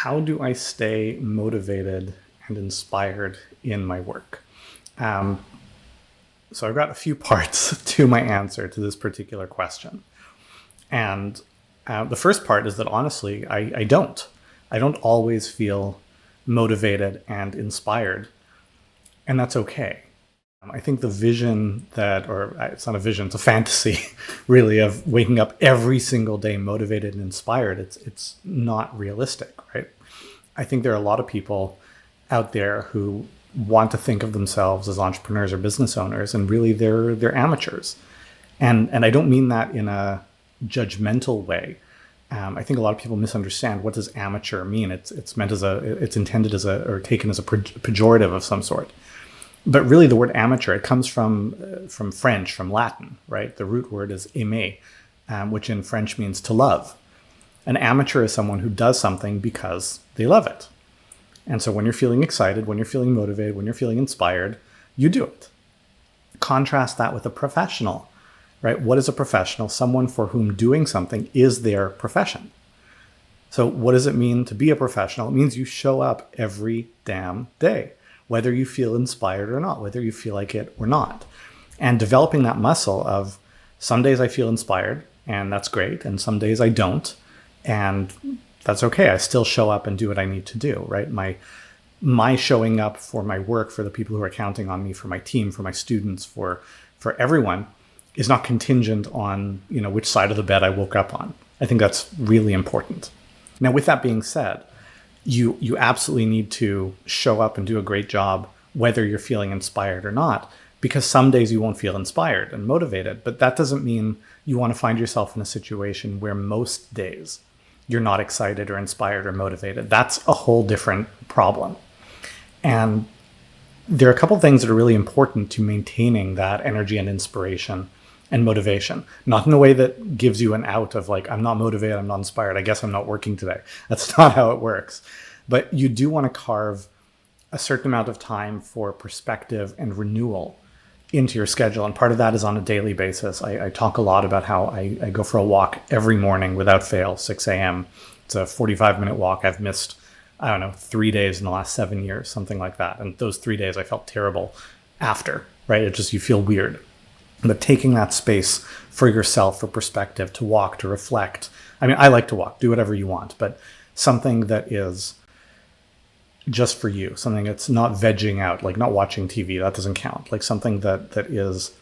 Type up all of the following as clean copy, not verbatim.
how do I stay motivated and inspired in my work? Um, so I've got a few parts to my answer to this particular question. And the first part is that honestly, I don't. I don't always feel motivated and inspired, and that's okay. I think the vision that, or it's not a vision, it's a fantasy, really, of waking up every single day motivated and inspired. It's not realistic, right? I think there are a lot of people out there who want to think of themselves as entrepreneurs or business owners, and really they're amateurs. And I don't mean that in a judgmental way. I think a lot of people misunderstand what does amateur mean. It's meant as it's intended as or taken as a pejorative of some sort. But really, the word amateur, it comes from French, from Latin, right? The root word is aimer, which in French means to love. An amateur is someone who does something because they love it. And so when you're feeling excited, when you're feeling motivated, when you're feeling inspired, you do it. Contrast that with a professional, right? What is a professional? Someone for whom doing something is their profession. So what does it mean to be a professional? It means you show up every damn day, whether you feel inspired or not, whether you feel like it or not. And developing that muscle of some days I feel inspired, and that's great, and some days I don't, and that's okay. I still show up and do what I need to do, right? My showing up for my work, for the people who are counting on me, for my team, for my students, for everyone, is not contingent on, which side of the bed I woke up on. I think that's really important. Now, with that being said, you absolutely need to show up and do a great job, whether you're feeling inspired or not, because some days you won't feel inspired and motivated. But that doesn't mean you want to find yourself in a situation where most days you're not excited or inspired or motivated. That's a whole different problem. And there are a couple things that are really important to maintaining that energy and inspiration and motivation, not in a way that gives you an out of like, I'm not motivated, I'm not inspired, I guess I'm not working today. That's not how it works. But you do want to carve a certain amount of time for perspective and renewal into your schedule. And part of that is on a daily basis. I talk a lot about how I go for a walk every morning without fail, 6 a.m. It's a 45-minute walk. I've missed, 3 days in the last 7 years, something like that. And those 3 days I felt terrible after, right? It just, you feel weird. But taking that space for yourself, for perspective, to walk, to reflect. I like to walk, do whatever you want, but something that is just for you, something that's not vegging out, like not watching TV, that doesn't count. Like something that is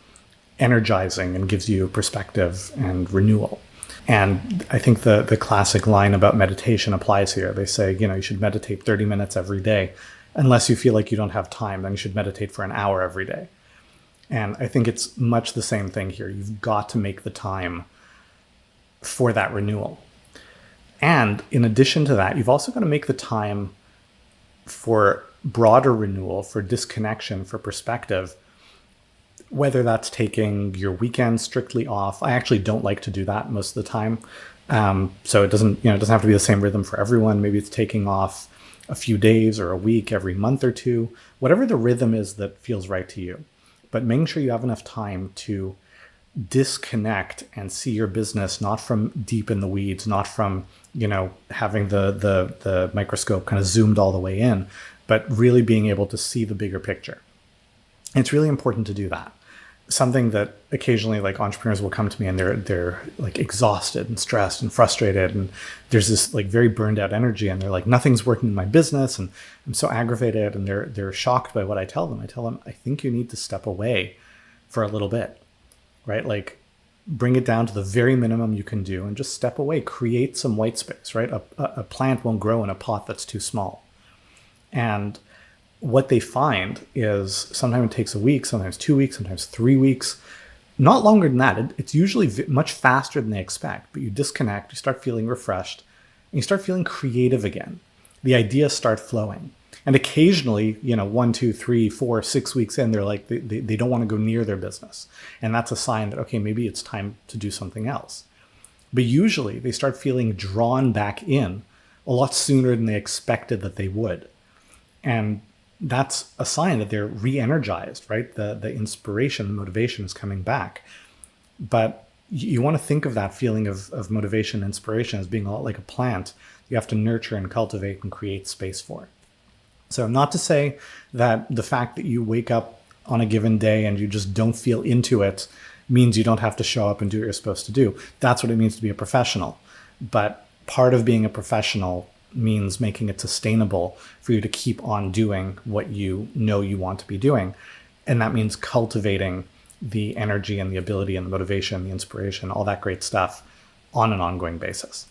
energizing and gives you perspective and renewal. And I think the classic line about meditation applies here. They say, you should meditate 30 minutes every day. Unless you feel like you don't have time, then you should meditate for an hour every day. And I think it's much the same thing here. You've got to make the time for that renewal. And in addition to that, you've also got to make the time for broader renewal, for disconnection, for perspective, whether that's taking your weekend strictly off. I actually don't like to do that most of the time. So it doesn't have to be the same rhythm for everyone. Maybe it's taking off a few days or a week every month or two, whatever the rhythm is that feels right to you. But making sure you have enough time to disconnect and see your business not from deep in the weeds, not from having the microscope kind of zoomed all the way in, but really being able to see the bigger picture. And it's really important to do that. Something that occasionally like entrepreneurs will come to me and they're like exhausted and stressed and frustrated, and there's this like very burned out energy, and they're like, nothing's working in my business and I'm so aggravated, and they're shocked by what I tell them. I tell them, I think you need to step away for a little bit, right? Like bring it down to the very minimum you can do and just step away, create some white space, right? A plant won't grow in a pot that's too small. And what they find is sometimes it takes a week, sometimes 2 weeks, sometimes 3 weeks, not longer than that. It's usually much faster than they expect, but you disconnect, you start feeling refreshed, and you start feeling creative again. The ideas start flowing. And occasionally, 1, 2, 3, 4, 6 weeks in, they're like, they don't want to go near their business. And that's a sign that, okay, maybe it's time to do something else. But usually they start feeling drawn back in a lot sooner than they expected that they would. And that's a sign that they're re-energized, right? The inspiration, the motivation is coming back. But you want to think of that feeling of motivation, inspiration as being a lot like a plant you have to nurture and cultivate and create space for. So not to say that the fact that you wake up on a given day and you just don't feel into it means you don't have to show up and do what you're supposed to do. That's what it means to be a professional. But part of being a professional means making it sustainable for you to keep on doing what you know you want to be doing. And that means cultivating the energy and the ability and the motivation, the inspiration, all that great stuff on an ongoing basis.